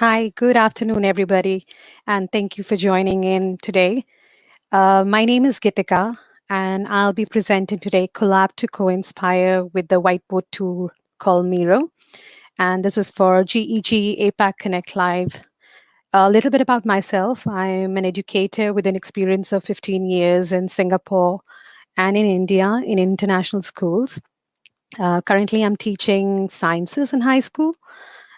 Hi, good afternoon, everybody, and thank you for joining in today. My name is Geetika, and I'll be presenting today Collab to Co-inspire with the whiteboard tool called Miro. And this is for GEG APAC Connect Live. A little bit about myself. I'm an educator with an experience of 15 years in Singapore and in India in international schools. Currently, I'm teaching sciences in high school.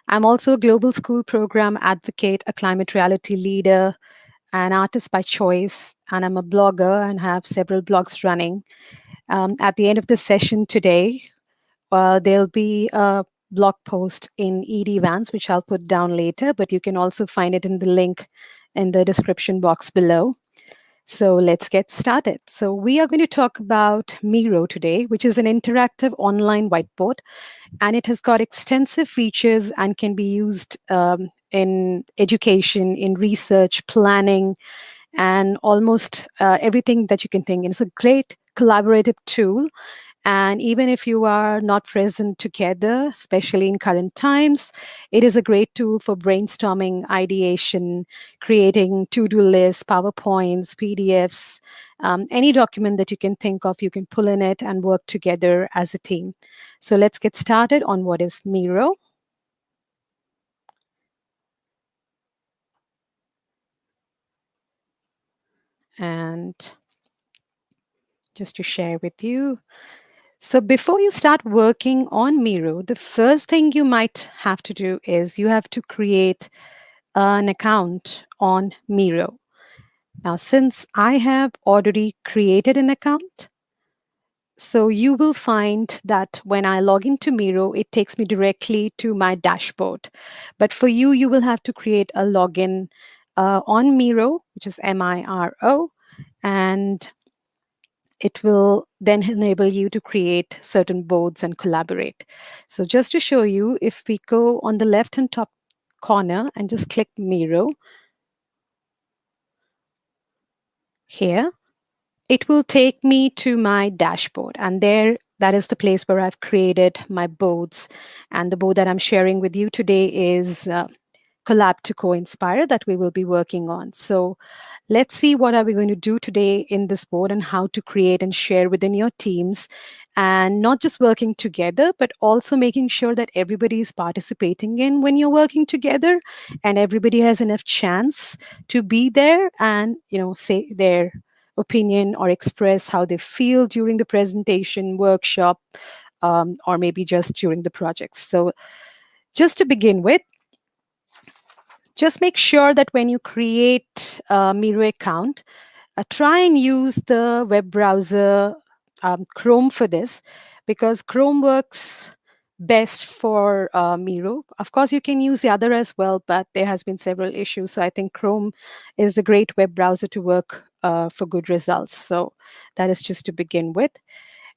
I'm also a global school program advocate, a climate reality leader, an artist by choice, and I'm a blogger and have several blogs running. At the end of the session today, there'll be a blog post in ED Vans, which I'll put down later, but you can also find it in the link in the description box below. So let's get started. So we are going to talk about Miro today, which is an interactive online whiteboard, and it has got extensive features and can be used in education, in research, planning, and almost everything that you can think. And it's a great collaborative tool. And even if you are not present together, especially in current times, it is a great tool for brainstorming, ideation, creating to-do lists, PowerPoints, PDFs, any document that you can think of, you can pull in it and work together as a team. So let's get started on what is Miro. And just to share with you. So before you start working on Miro, the first thing you might have to do is you have to create an account on Miro. Now, since I have already created an account, so you will find that when I log into Miro, it takes me directly to my dashboard. But for you, you will have to create a login on Miro, which is Miro, and it will then enable you to create certain boards and collaborate. So just to show you, if we go on the left-hand top corner and just click Miro here, it will take me to my dashboard. And there, that is the place where I've created my boards. And the board that I'm sharing with you today is Collab to Co-inspire that we will be working on. So let's see what are we going to do today in this board and how to create and share within your teams, and not just working together, but also making sure that everybody is participating in when you're working together and everybody has enough chance to be there and, say their opinion or express how they feel during the presentation, workshop, or maybe just during the projects. So just to begin with, just make sure that when you create a Miro account, try and use the web browser Chrome for this, because Chrome works best for Miro. Of course, you can use the other as well, but there has been several issues. So I think Chrome is a great web browser to work for good results. So that is just to begin with.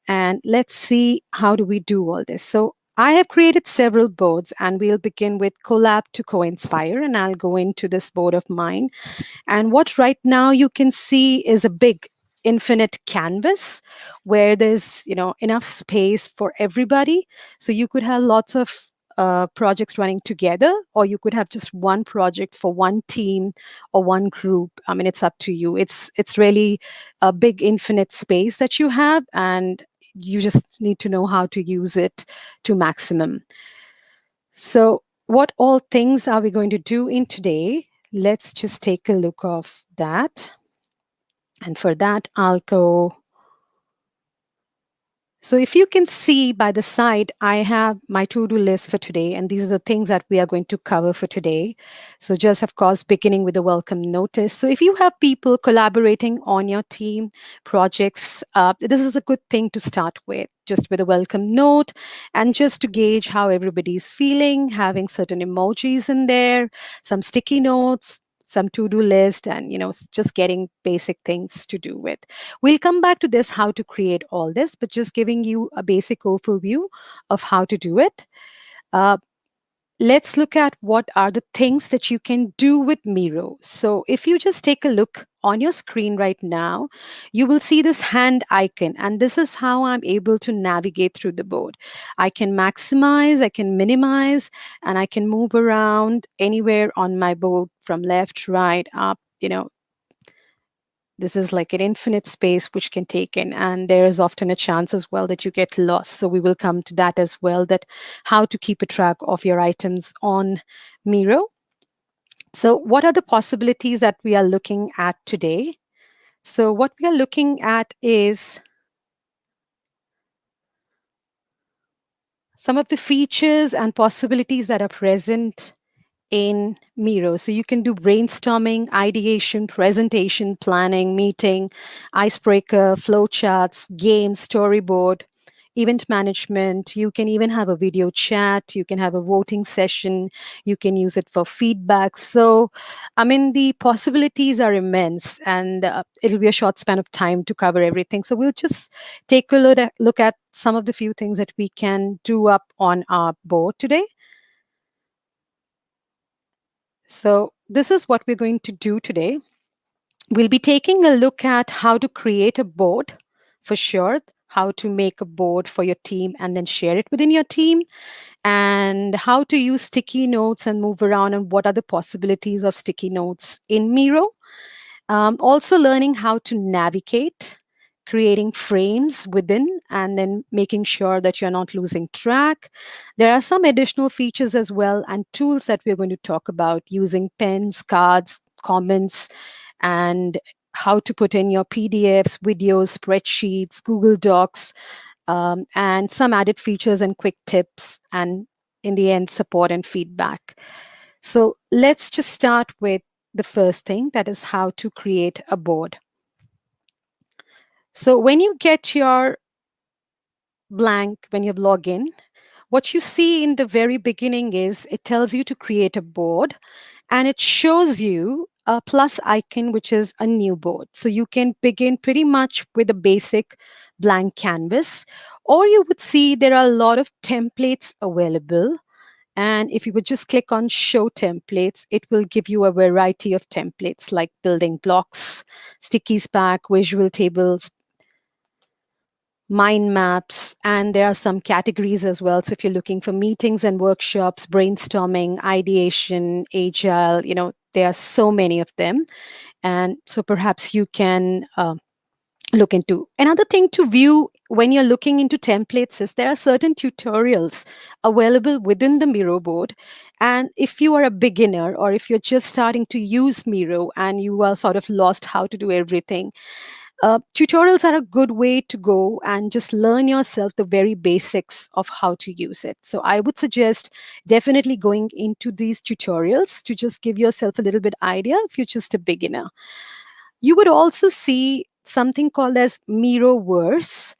And let's see, how do we do all this? So I have created several boards, and we'll begin with Collab to Co-inspire, and I'll go into this board of mine. And what right now you can see is a big infinite canvas where there's enough space for everybody. So you could have lots of projects running together, or you could have just one project for one team or one group. I mean, it's up to you. It's really a big infinite space that you have, and you just need to know how to use it to maximum. So what all things are we going to do in today? Let's just take a look of that. And for that, I'll go. So if you can see by the side, I have my to-do list for today, and these are the things that we are going to cover for today. So just, of course, beginning with a welcome notice. So if you have people collaborating on your team projects, this is a good thing to start with, just with a welcome note, and just to gauge how everybody's feeling, having certain emojis in there, some sticky notes, some to-do list, and just getting basic things to do with. We'll come back to this, how to create all this, but just giving you a basic overview of how to do it. let's look at what are the things that you can do with Miro. So if you just take a look on your screen right now, you will see this hand icon, and this is how I'm able to navigate through the board. I can maximize, I can minimize, and I can move around anywhere on my board from left, right, up, this is like an infinite space which can take in, and there is often a chance as well that you get lost. So we will come to that as well, that how to keep a track of your items on Miro. So what are the possibilities that we are looking at today? So what we are looking at is some of the features and possibilities that are present in Miro. So you can do brainstorming, ideation, presentation, planning, meeting, icebreaker, flowcharts, games, storyboard, event management. You can even have a video chat. You can have a voting session. You can use it for feedback. So, I mean, the possibilities are immense, and it'll be a short span of time to cover everything. So we'll just take a look at some of the few things that we can do up on our board today. So this is what we're going to do today. We'll be taking a look at how to create a board for sure, how to make a board for your team and then share it within your team, and how to use sticky notes and move around, and what are the possibilities of sticky notes in Miro. Also learning how to navigate, creating frames within, and then making sure that you're not losing track. There are some additional features as well and tools that we're going to talk about, using pens, cards, comments, and how to put in your PDFs, videos, spreadsheets, Google Docs, and some added features and quick tips, and in the end, support and feedback. So let's just start with the first thing, that is how to create a board. So when you get your blank, when you log in, what you see in the very beginning is it tells you to create a board, and it shows you a plus icon, which is a new board. So you can begin pretty much with a basic blank canvas, or you would see there are a lot of templates available. And if you would just click on show templates, it will give you a variety of templates like building blocks, sticky pack, visual tables, mind maps, and there are some categories as well. So if you're looking for meetings and workshops, brainstorming, ideation, agile, there are so many of them. And so perhaps you can look into. Another thing to view when you're looking into templates is there are certain tutorials available within the Miro board. And if you are a beginner, or if you're just starting to use Miro and you are sort of lost how to do everything, tutorials are a good way to go and just learn yourself the very basics of how to use it. So I would suggest definitely going into these tutorials to just give yourself a little bit idea if you're just a beginner. You would also see something called as Miroverse,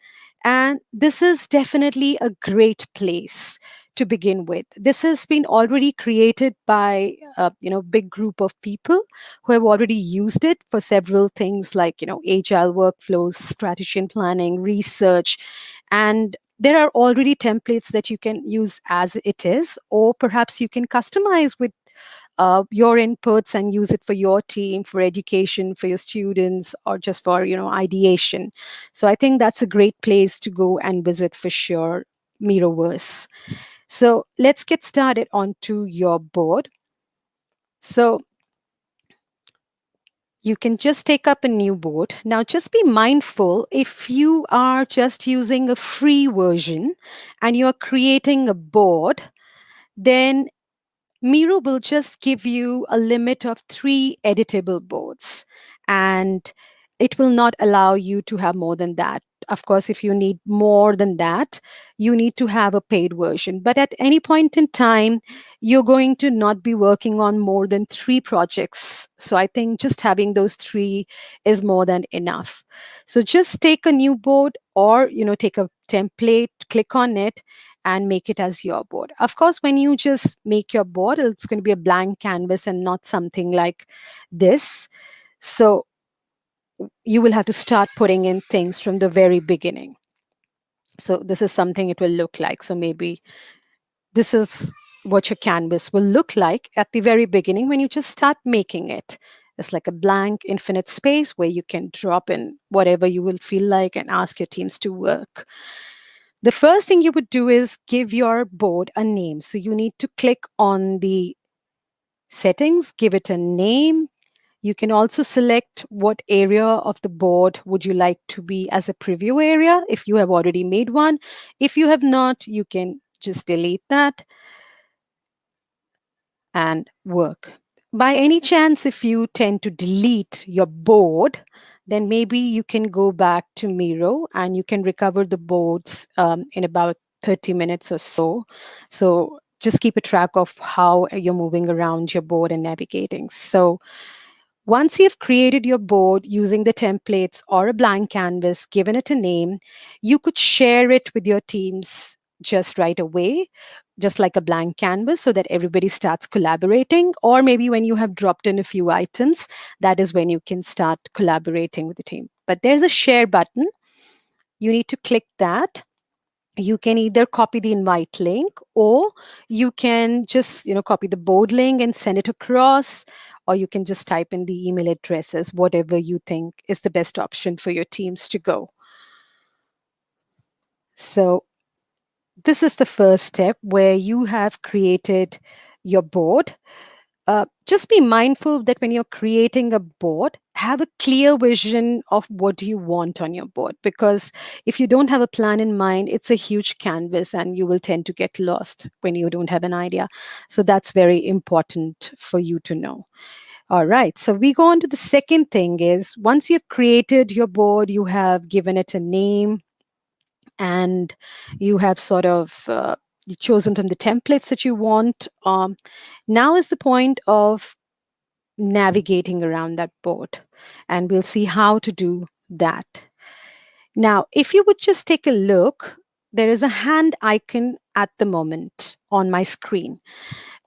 and this is definitely a great place to begin with. This has been already created by a big group of people who have already used it for several things like agile workflows, strategy and planning, research, and there are already templates that you can use as it is, or perhaps you can customize with your inputs and use it for your team, for education, for your students, or just for ideation. So I think that's a great place to go and visit for sure, Miroverse. So let's get started onto your board. So you can just take up a new board. Now just be mindful, if you are just using a free version and you are creating a board, then Miro will just give you a limit of 3 editable boards, and it will not allow you to have more than that. Of course, if you need more than that, you need to have a paid version. But at any point in time, you're going to not be working on more than 3 projects. So I think just having those 3 is more than enough. So just take a new board, or take a template, click on it, and make it as your board. Of course, when you just make your board, it's going to be a blank canvas and not something like this. So you will have to start putting in things from the very beginning. So this is something it will look like. So maybe this is what your canvas will look like at the very beginning when you just start making it. It's like a blank, infinite space where you can drop in whatever you will feel like and ask your teams to work. The first thing you would do is give your board a name. So you need to click on the settings, give it a name. You can also select what area of the board would you like to be as a preview area if you have already made one. If you have not, you can just delete that and work. By any chance, if you tend to delete your board, then maybe you can go back to Miro and you can recover the boards in about 30 minutes or so. So just keep a track of how you're moving around your board and navigating. So once you've created your board using the templates or a blank canvas, given it a name, you could share it with your teams just right away, just like a blank canvas, so that everybody starts collaborating. Or maybe when you have dropped in a few items, that is when you can start collaborating with the team. But there's a share button. You need to click that. You can either copy the invite link, or you can just copy the board link and send it across, or you can just type in the email addresses, whatever you think is the best option for your teams to go. So this is the first step where you have created your board. Just be mindful that when you're creating a board, have a clear vision of what you want on your board. Because if you don't have a plan in mind, it's a huge canvas and you will tend to get lost when you don't have an idea. So that's very important for you to know. All right, so we go on to the second thing is once you've created your board, you have given it a name, and you have sort of chosen from the templates that you want. Now is the point of navigating around that board, and we'll see how to do that. Now, if you would just take a look, there is a hand icon at the moment on my screen.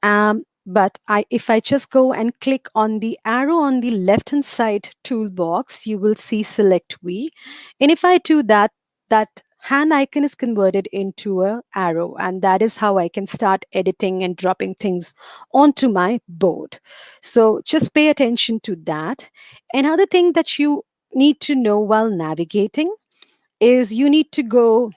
But if I just go and click on the arrow on the left-hand side toolbox, you will see Select V. And if I do that, that hand icon is converted into an arrow, and that is how I can start editing and dropping things onto my board. So just pay attention to that. Another thing that you need to know while navigating is you need to go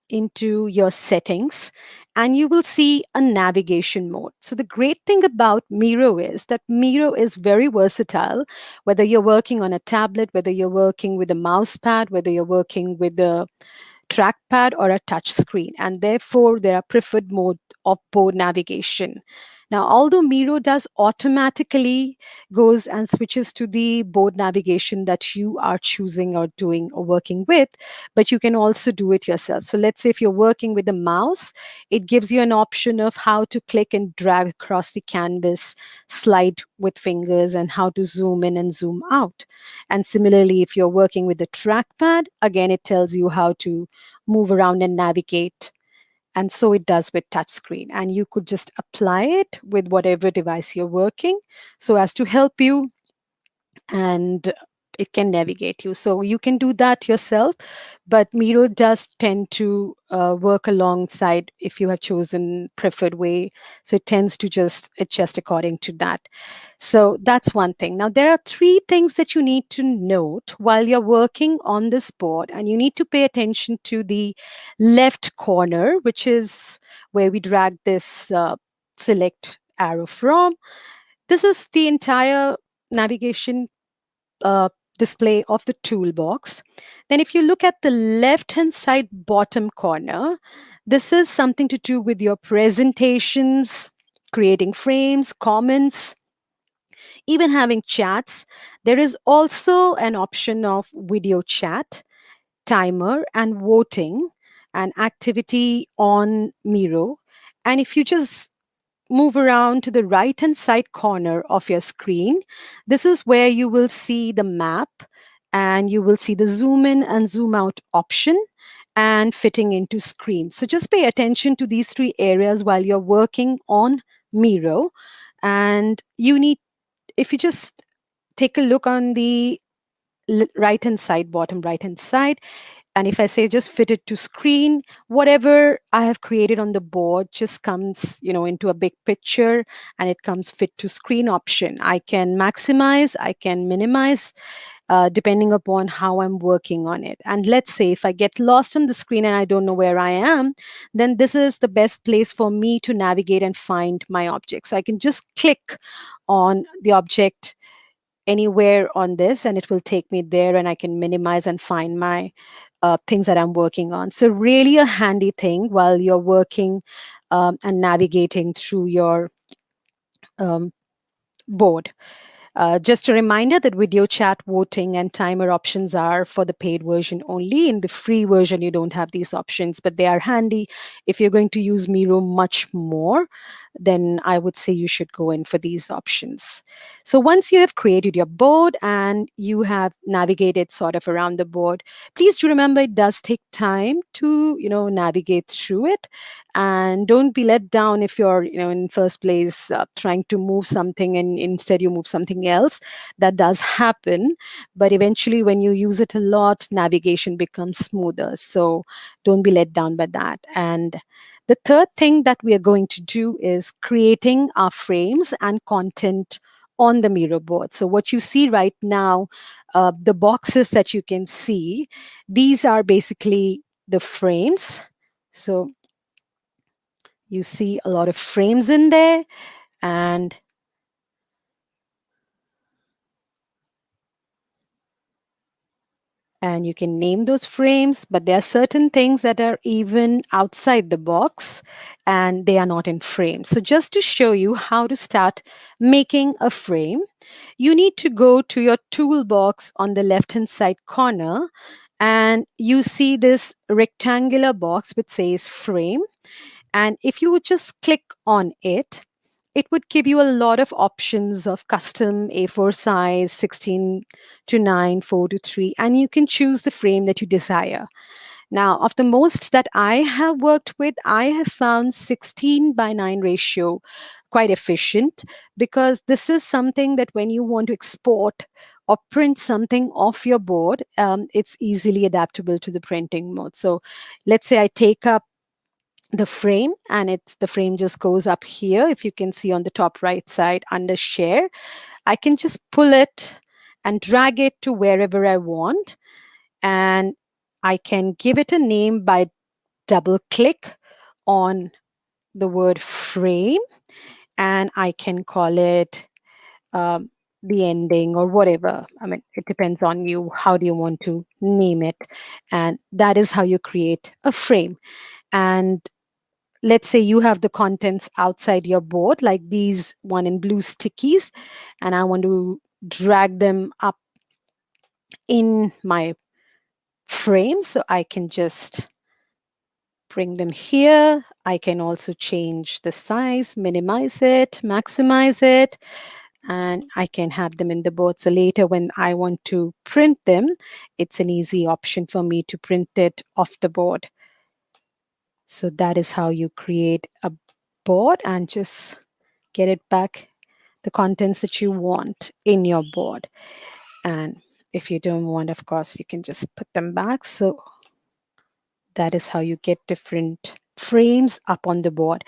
into your settings and you will see a navigation mode. So the great thing about Miro is that Miro is very versatile, whether you're working on a tablet, whether you're working with a mouse pad, whether you're working with a trackpad or a touch screen, and therefore there are preferred mode of board navigation. Now, although Miro does automatically goes and switches to the board navigation that you are choosing or doing or working with, but you can also do it yourself. So let's say if you're working with a mouse, it gives you an option of how to click and drag across the canvas, slide with fingers, and how to zoom in and zoom out. And similarly, if you're working with the trackpad, again, it tells you how to move around and navigate. And so it does with touchscreen. And you could just apply it with whatever device you're working so as to help you, and it can navigate you. So you can do that yourself, but Miro does tend to work alongside if you have chosen preferred way. So it tends to just adjust according to that. So that's one thing. Now, there are three things that you need to note while you're working on this board, and you need to pay attention to the left corner, which is where we drag this select arrow from. This is the entire navigation display of the toolbox. Then if you look at the left-hand side bottom corner, this is something to do with your presentations, creating frames, comments, even having chats. There is also an option of video chat, timer, and voting, and activity on Miro. And if you just move around to the right-hand side corner of your screen, this is where you will see the map, and you will see the zoom in and zoom out option and fitting into screen. So just pay attention to these three areas while you're working on Miro. And you need, if you just take a look on the right-hand side, bottom right-hand side, And if I say just fit it to screen, whatever I have created on the board just comes, into a big picture, and it comes fit to screen option. I can maximize, I can minimize, depending upon how I'm working on it. And let's say if I get lost on the screen and I don't know where I am, then this is the best place for me to navigate and find my object. So I can just click on the object anywhere on this, and it will take me there, and I can minimize and find my things that I'm working on. So really a handy thing while you're working and navigating through your um, board. Just a reminder that video chat, voting, and timer options are for the paid version only. In the free version, you don't have these options, but they are handy. If you're going to use Miro much more, then I would say you should go in for these options. So once you have created your board and you have navigated sort of around the board, please do remember it does take time to, navigate through it. And don't be let down if you're, in first place trying to move something and instead you move something else. That does happen, but eventually when you use it a lot, navigation becomes smoother. So don't be let down by that. And the third thing that we are going to do is creating our frames and content on the Miro board. So what you see right now, the boxes that you can see, these are basically the frames. So you see a lot of frames in there, and you can name those frames, but there are certain things that are even outside the box and they are not in frames. So just to show you how to start making a frame, you need to go to your toolbox on the left hand side corner, and you see this rectangular box which says frame. And if you would just click on it, it would give you a lot of options of custom A4 size, 16 to 9, 4 to 3, and you can choose the frame that you desire. Now, of the most that I have worked with, I have found 16:9 ratio quite efficient, because this is something that when you want to export or print something off your board, it's easily adaptable to the printing mode. So let's say I take up the frame, and the frame just goes up here. If you can see on the top right side under share, I can just pull it and drag it to wherever I want, and I can give it a name by double click on the word frame, and I can call it um, the ending or whatever. I mean, it depends on you. How do you want to name it? And that is how you create a frame. And let's say you have the contents outside your board, like these one in blue stickies, and I want to drag them up in my frame. So I can just bring them here. I can also change the size, minimize it, maximize it, and I can have them in the board. So later when I want to print them, it's an easy option for me to print it off the board. So that is how you create a board and just get it back, the contents that you want in your board. And if you don't want, of course, you can just put them back. So that is how you get different frames up on the board.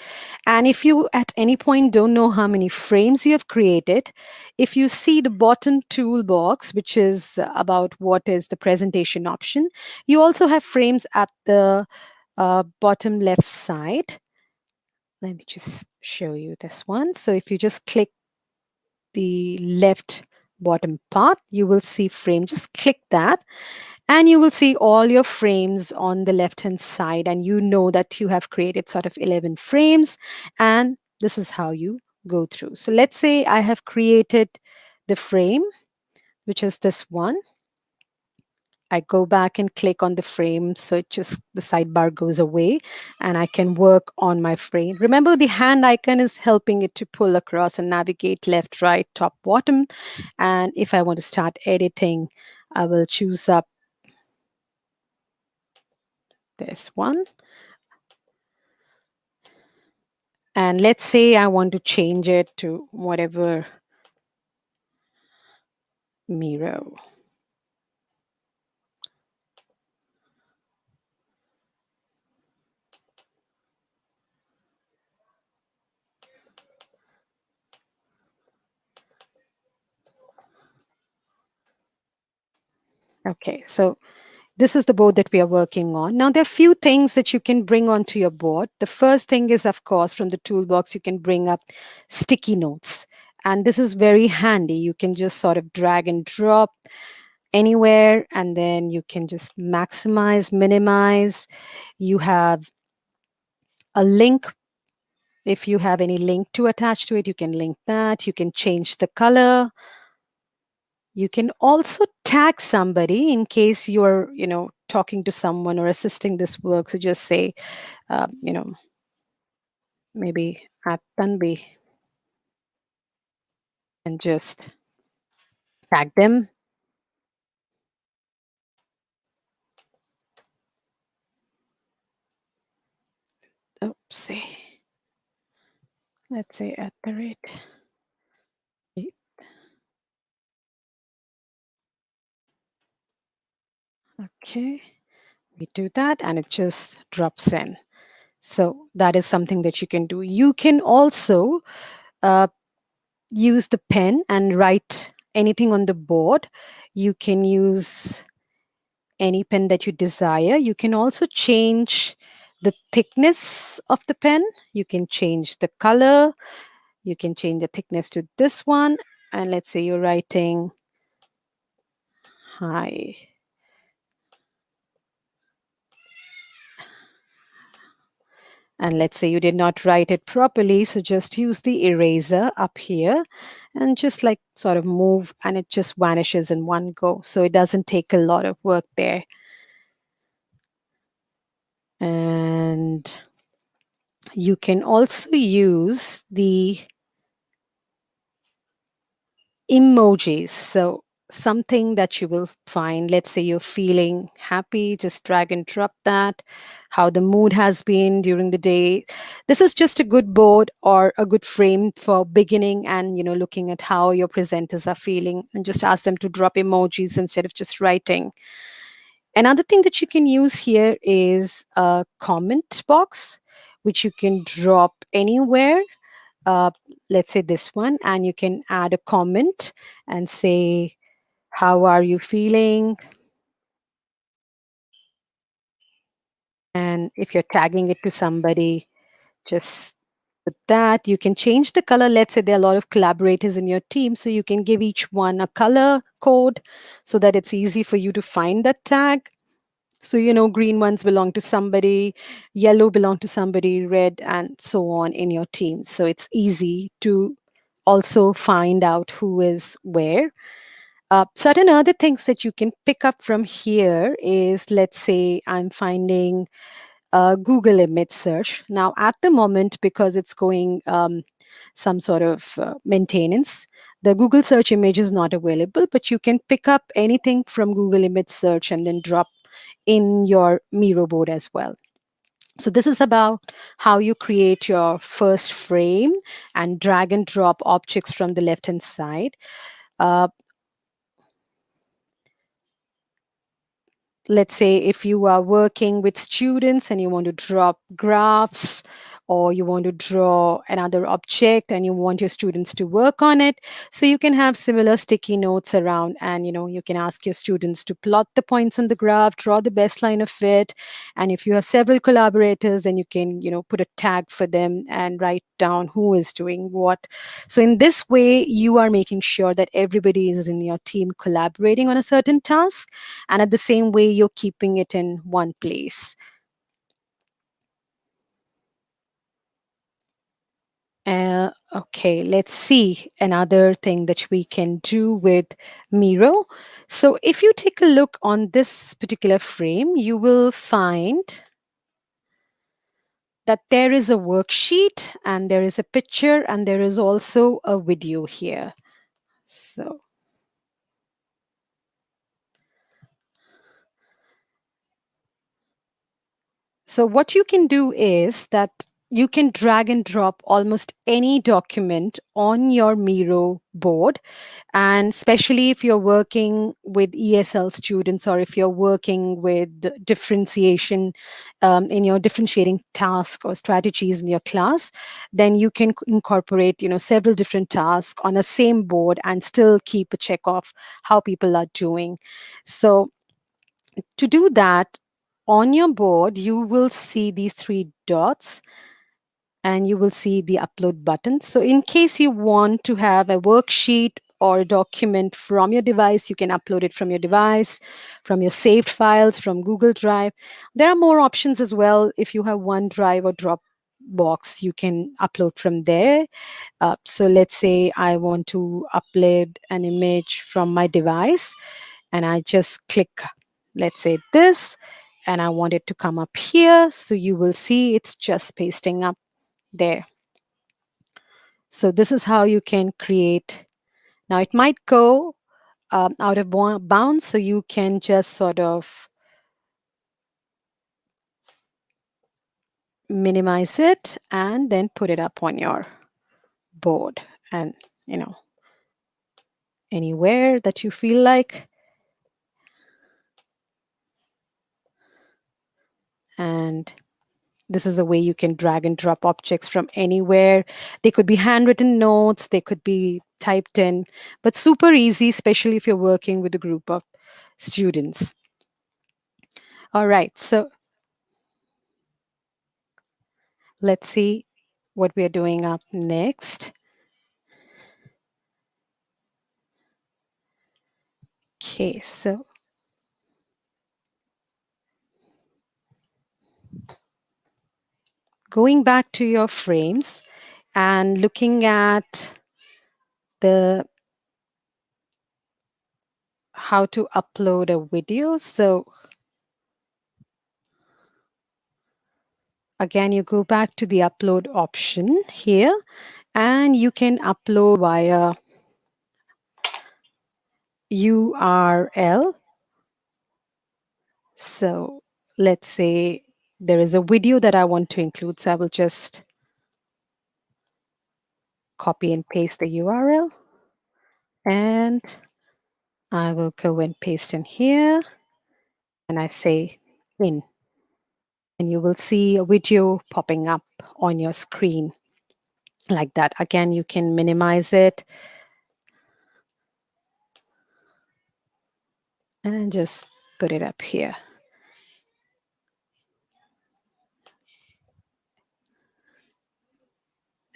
And if you at any point don't know how many frames you have created, if you see the bottom toolbox, which is about what is the presentation option, you also have frames at the bottom left side. Let me just show you this one. So if you just click the left bottom part, you will see frame. Just click that and you will see all your frames on the left hand side, and you know that you have created sort of 11 frames, and this is how you go through. So let's say I have created the frame, which is this one. I go back and click on the frame, so it just the sidebar goes away and I can work on my frame. Remember, the hand icon is helping it to pull across and navigate left, right, top, bottom. And if I want to start editing, I will choose up this one. And let's say I want to change it to whatever Miro. Okay, so this is the board that we are working on. Now, there are a few things that you can bring onto your board. The first thing is, of course, from the toolbox, you can bring up sticky notes. And this is very handy. You can just sort of drag and drop anywhere, and then you can just maximize, minimize. You have a link. If you have any link to attach to it, you can link that. You can change the color. You can also tag somebody in case you're, talking to someone or assisting this work. So just say, maybe at Tanvi and just tag them. Oopsie. Let's say at the rate. Okay. We do that and it just drops in. So that is something that you can do. You can also use the pen and write anything on the board. You can use any pen that you desire. You can also change the thickness of the pen. You can change the color. You can change the thickness to this one. And let's say you're writing hi. And let's say you did not write it properly. So just use the eraser up here and just like sort of move and it just vanishes in one go. So it doesn't take a lot of work there. And you can also use the emojis. So something that you will find, let's say you're feeling happy, just drag and drop that, how the mood has been during the day. This is just a good board or a good frame for beginning and looking at how your presenters are feeling, and just ask them to drop emojis instead of just writing. Another thing that you can use here is a comment box, which you can drop anywhere. Let's say this one, and you can add a comment and say, how are you feeling? And if you're tagging it to somebody, just put that. You can change the color. Let's say there are a lot of collaborators in your team, so you can give each one a color code so that it's easy for you to find that tag. So, green ones belong to somebody, yellow belong to somebody, red, and so on in your team. So it's easy to also find out who is where. Certain other things that you can pick up from here is, let's say I'm finding a Google image search. Now, at the moment, because it's going some sort of maintenance, the Google search image is not available, but you can pick up anything from Google image search and then drop in your Miro board as well. So this is about how you create your first frame and drag and drop objects from the left-hand side. Let's say if you are working with students and you want to drop graphs, or you want to draw another object and you want your students to work on it. So you can have similar sticky notes around, and you can ask your students to plot the points on the graph, draw the best line of fit. And if you have several collaborators, then you can put a tag for them and write down who is doing what. So in this way, you are making sure that everybody is in your team collaborating on a certain task, and at the same way you're keeping it in one place. Okay, let's see another thing that we can do with Miro. So if you take a look on this particular frame, you will find that there is a worksheet and there is a picture and there is also a video here. So what you can do is that you can drag and drop almost any document on your Miro board. And especially if you're working with ESL students, or if you're working with differentiation in your differentiating task or strategies in your class, then you can incorporate, several different tasks on a same board and still keep a check of how people are doing. So To do that, on your board, you will see these three dots and you will see the upload button. So in case you want to have a worksheet or a document from your device, you can upload it from your device, from your saved files, from Google Drive. There are more options as well. If you have OneDrive or Dropbox, you can upload from there. So let's say I want to upload an image from my device and I just click, let's say this, and I want it to come up here. So you will see it's just pasting up there. So this is how you can create. Now it might go out of bounds, so you can just sort of minimize it and then put it up on your board and, you know, anywhere that you feel like. And this is the way you can drag and drop objects from anywhere. They could be handwritten notes, they could be typed in, but super easy, especially if you're working with a group of students. All right, so let's see what we're doing up next. Okay, so going back to your frames and looking at the how to upload a video. So again, you go back to the upload option here and you can upload via URL. So let's say there is a video that I want to include. So I will just copy and paste the URL and I will go and paste in here and I say in, and you will see a video popping up on your screen like that. Again, you can minimize it and just put it up here.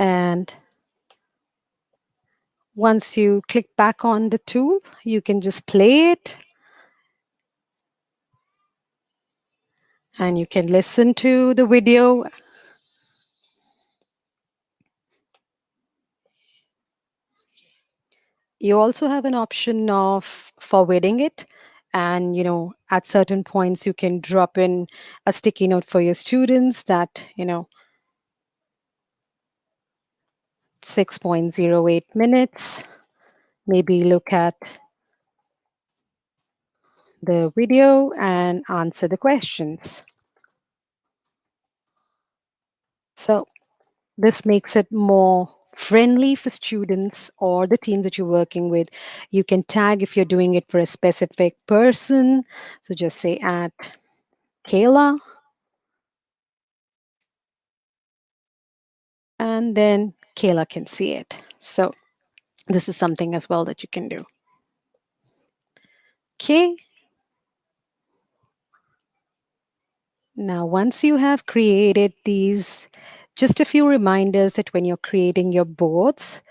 And once you click back on the tool, you can just play it and you can listen to the video. You also have an option of forwarding it. And, you know, at certain points, you can drop in a sticky note for your students that, you know, 6.08 minutes, maybe look at the video and answer the questions. So this makes it more friendly for students or the teams that you're working with. You can tag if you're doing it for a specific person. So just say at Kayla. And then Kayla can see it. So this is something as well that you can do. Okay. Now, once you have created these, just a few reminders that when you're creating your boards,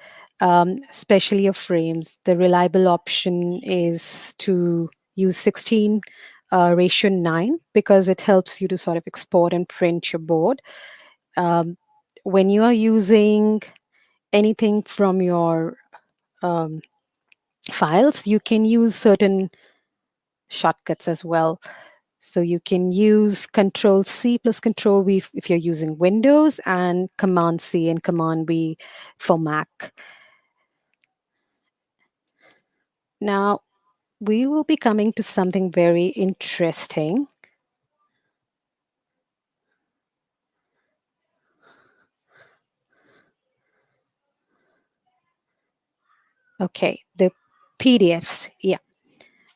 especially your frames, the reliable option is to use 16:9 because it helps you to sort of export and print your board. When you are using anything from your files, you can use certain shortcuts as well. So you can use Ctrl+C plus Ctrl+V if you're using Windows and Command+C and Command+V for Mac. Now, we will be coming to something very interesting. Okay, the PDFs. Yeah.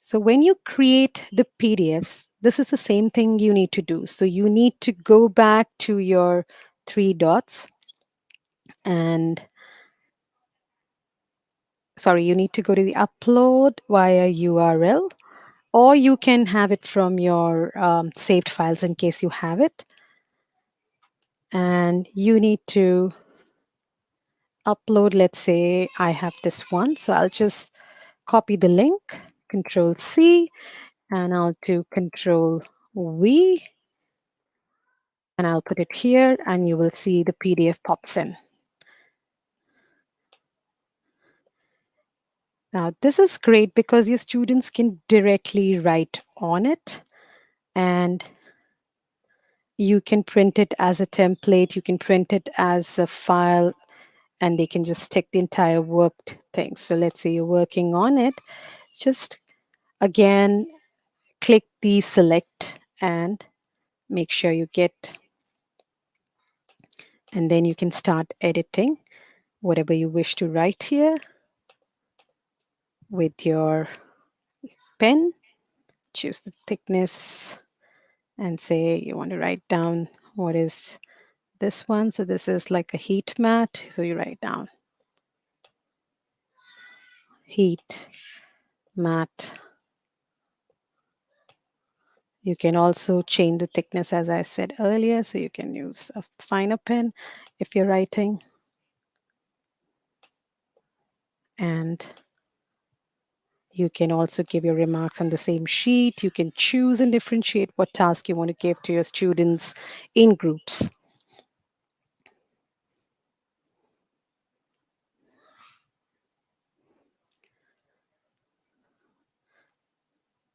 So when you create the PDFs, this is the same thing you need to do. So you need to go back to your three dots and sorry, you need to go to the upload via URL or you can have it from your saved files in case you have it. And you need to upload, let's say I have this one. So I'll just copy the link, Ctrl+C, and I'll do Ctrl+V, and I'll put it here, and you will see the PDF pops in. Now, this is great because your students can directly write on it, and you can print it as a template, you can print it as a file, and they can just take the entire worked thing. So let's say you're working on it, just again, click the select and make sure you get, and then you can start editing whatever you wish to write here with your pen. Choose the thickness and say you want to write down what is this one. So this is like a heat mat. So you write down heat mat. You can also change the thickness as I said earlier. So you can use a finer pen if you're writing. And you can also give your remarks on the same sheet. You can choose and differentiate what task you want to give to your students in groups.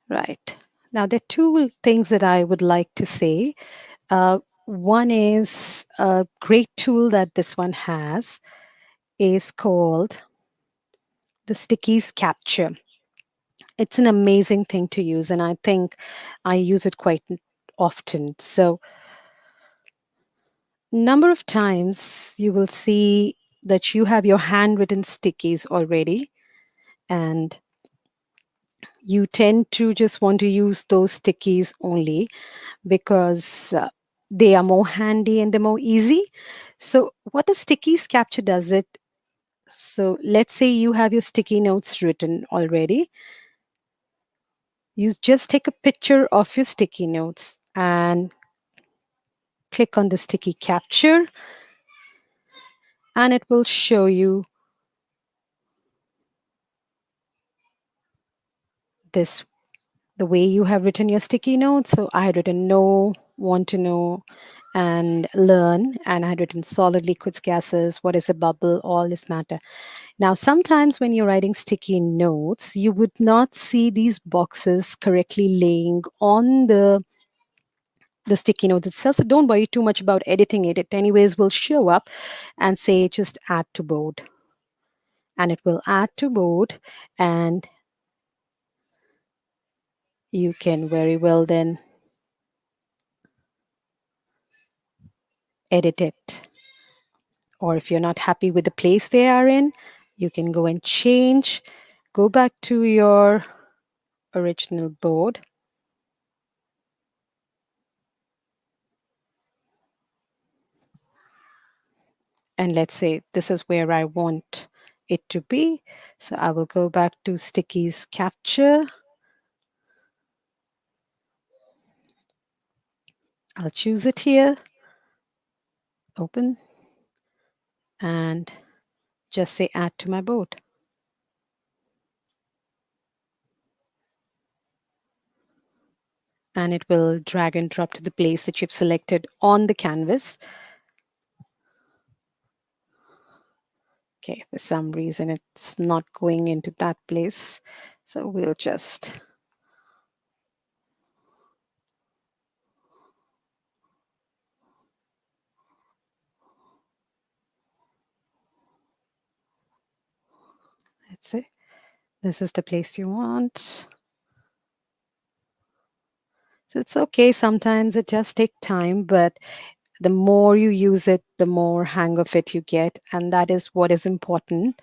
Right. Now, there are two things that I would like to say. One is a great tool that this one has is called the Stickies Capture. It's an amazing thing to use, and I think I use it quite often. So, number of times you will see that you have your handwritten stickies already, and you tend to just want to use those stickies only because they are more handy and they're more easy. So what the stickies capture does it, so let's say you have your sticky notes written already. You just take a picture of your sticky notes and click on the sticky capture, and it will show you this, the way you have written your sticky notes. So I had written know, want to know, and learn, and I had written solid, liquids, gases, what is a bubble, all this matter. Now, sometimes when you're writing sticky notes, you would not see these boxes correctly laying on the sticky note itself. So don't worry too much about editing it. It anyways will show up and say just add to board. And it will add to board, and you can very well then edit it. Or if you're not happy with the place they are in, you can go and change, go back to your original board. And let's say this is where I want it to be. So I will go back to Stickies Capture. I'll choose it here, open, and just say add to my board. And it will drag and drop to the place that you've selected on the canvas. Okay, for some reason it's not going into that place. So we'll just let's say this is the place you want. So it's okay. Sometimes it just takes time, but the more you use it, the more hang of it you get. And that is what is important,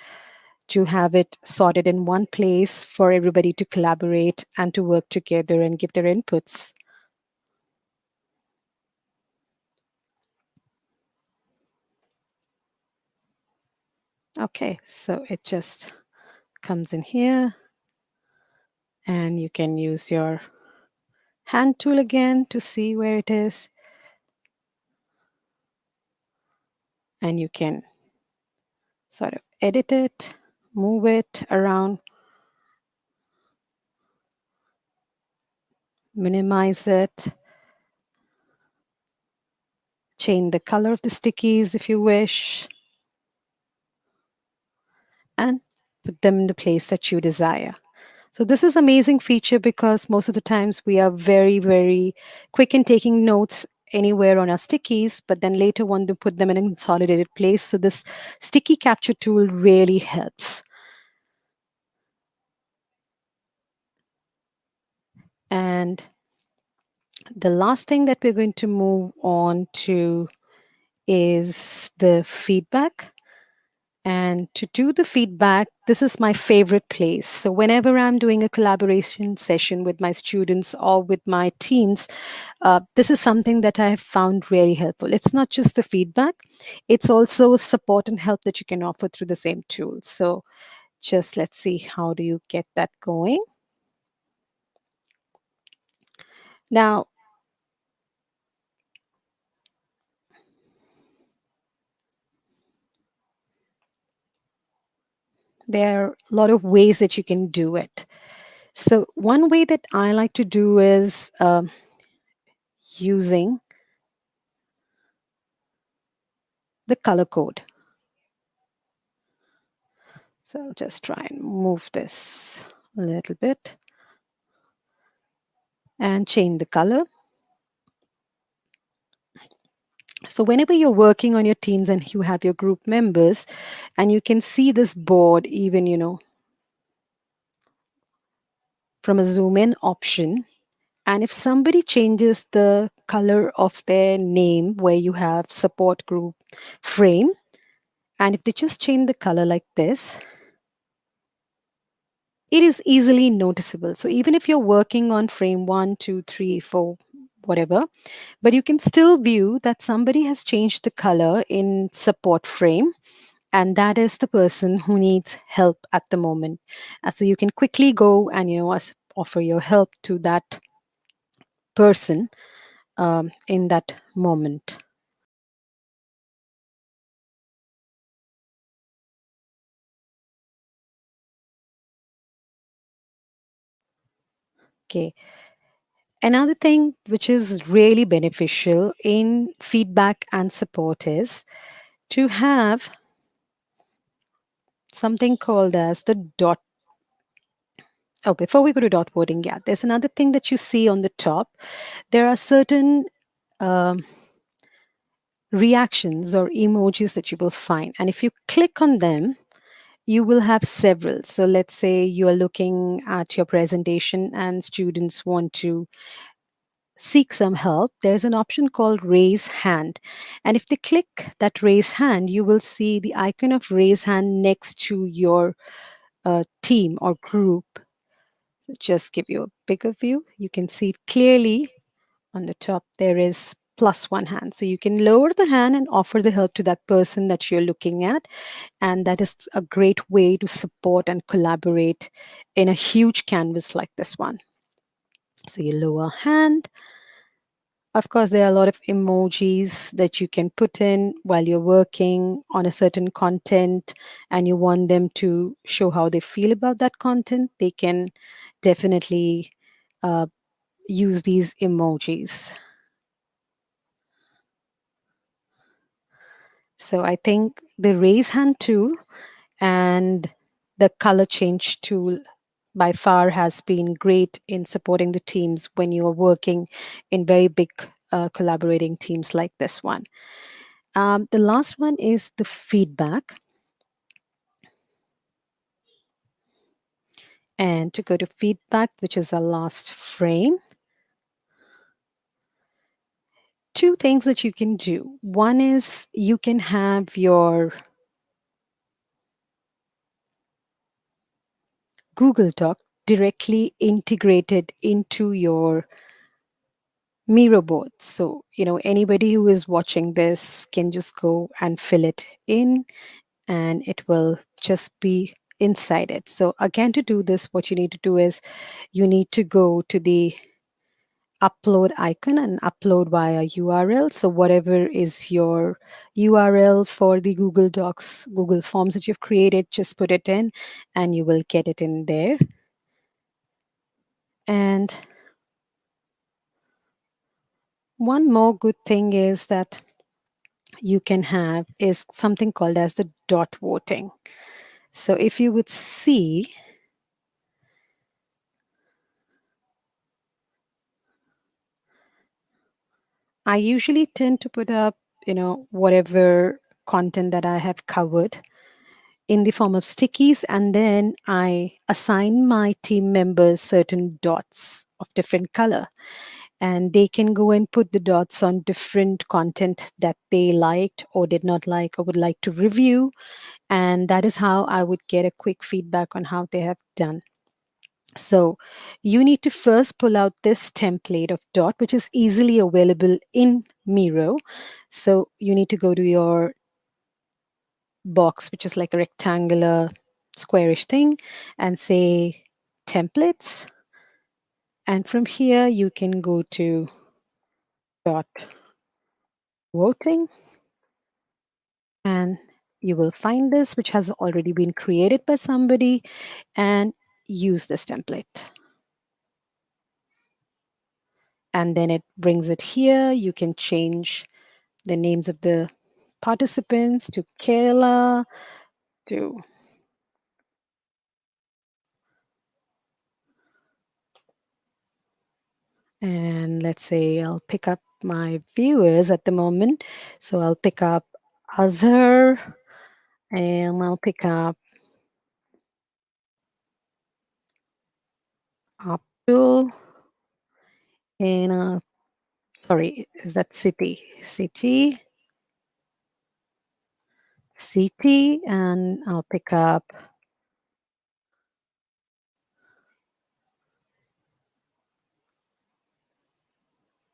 to have it sorted in one place for everybody to collaborate and to work together and give their inputs. Okay, so it just comes in here And you can use your hand tool again to see where it is. And you can sort of edit it, move it around, minimize it, change the color of the stickies if you wish, and put them in the place that you desire. So this is an amazing feature because most of the times we are very, very quick in taking notes anywhere on our stickies, but then later want to put them in a consolidated place. So this sticky capture tool really helps. And the last thing that we're going to move on to is the feedback. And to do the feedback, this is my favorite place. So whenever I'm doing a collaboration session with my students or with my teams, this is something that I have found really helpful. It's not just the feedback, it's also support and help that you can offer through the same tool. So just let's see, how do you get that going? Now, there are a lot of ways that you can do it. So one way that I like to do is using the color code. So I'll just try and move this a little bit and change the color. So whenever you're working on your teams and you have your group members and you can see this board even, from a zoom in option, and if somebody changes the color of their name where you have support group frame, and if they just change the color like this, it is easily noticeable. So even if you're working on frame 1, 2, 3, 4, whatever, but you can still view that somebody has changed the color in support frame, and that is the person who needs help at the moment. So you can quickly go and offer your help to that person in that moment. Okay. Another thing which is really beneficial in feedback and support is to have something called as the dot. Oh, before we go to dot wording, yeah, there's another thing that you see on the top. There are certain reactions or emojis that you will find. And if you click on them, you will have several. So let's say you are looking at your presentation and students want to seek some help. There's an option called raise hand. And if they click that raise hand, you will see the icon of raise hand next to your team or group. Just give you a bigger view. You can see it clearly on the top. There is +1 hand. So you can lower the hand and offer the help to that person that you're looking at. And that is a great way to support and collaborate in a huge canvas like this one. So you lower hand. Of course, there are a lot of emojis that you can put in while you're working on a certain content and you want them to show how they feel about that content. They can definitely use these emojis. So I think the raise hand tool and the color change tool by far has been great in supporting the teams when you are working in very big collaborating teams like this one. The last one is the feedback. And to go to feedback, which is our last frame, two things that you can do. One is you can have your Google Doc directly integrated into your Miro board. So, anybody who is watching this can just go and fill it in and it will just be inside it. So again, to do this, what you need to do is you need to go to the upload icon and upload via URL. So whatever is your URL for the Google Docs, Google Forms that you've created, just put it in and you will get it in there. And one more good thing is that you can have is something called as the dot voting. So if you would see, I usually tend to put up, whatever content that I have covered in the form of stickies, and then I assign my team members certain dots of different color, and they can go and put the dots on different content that they liked or did not like or would like to review, and that is how I would get a quick feedback on how they have done. So you need to first pull out this template of dot, which is easily available in Miro. So you need to go to your box, which is like a rectangular squarish thing, and say templates. And from here, you can go to dot voting, and you will find this, which has already been created by somebody, and use this template. And then it brings it here. You can change the names of the participants to Kayla, to and let's say I'll pick up my viewers at the moment. So I'll pick up Azhar, and I'll pick up Abdul, and sorry, is that City, and I'll pick up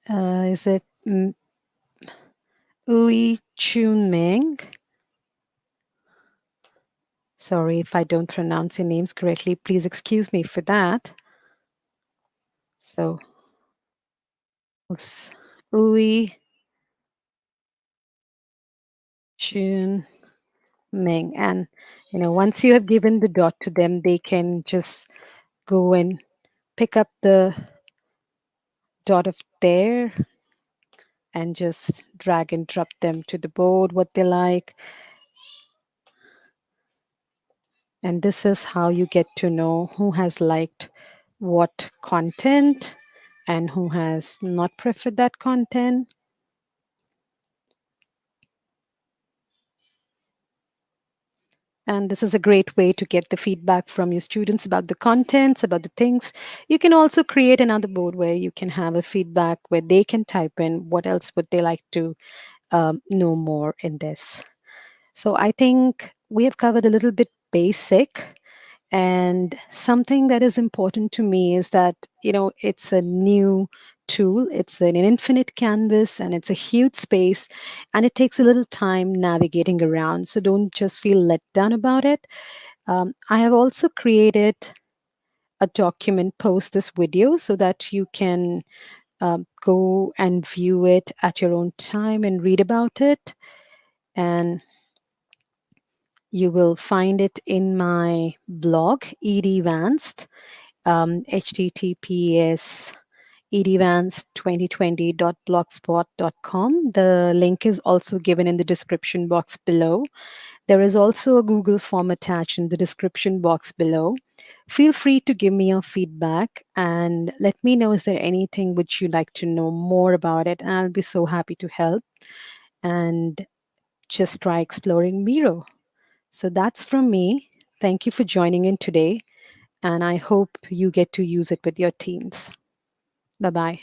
is it Ui Chun Meng? Sorry if I don't pronounce your names correctly. Please excuse me for that. So, Ui Chun Meng. And, once you have given the dot to them, they can just go and pick up the dot of there and just drag and drop them to the board, what they like. And this is how you get to know who has liked what content and who has not preferred that content. And this is a great way to get the feedback from your students about the contents, about the things. You can also create another board where you can have a feedback where they can type in what else would they like to know more in this. So I think we have covered a little bit basic. And something that is important to me is that, it's a new tool. It's an infinite canvas and it's a huge space, and it takes a little time navigating around. So don't just feel let down about it. I have also created a document post this video so that you can go and view it at your own time and read about it. And you will find it in my blog, edvanced, https edvanced2020.blogspot.com. The link is also given in the description box below. There is also a Google form attached in the description box below. Feel free to give me your feedback and let me know, is there anything which you'd like to know more about it, and I'll be so happy to help. And just try exploring Miro. So that's from me. Thank you for joining in today, and I hope you get to use it with your teams. Bye-bye.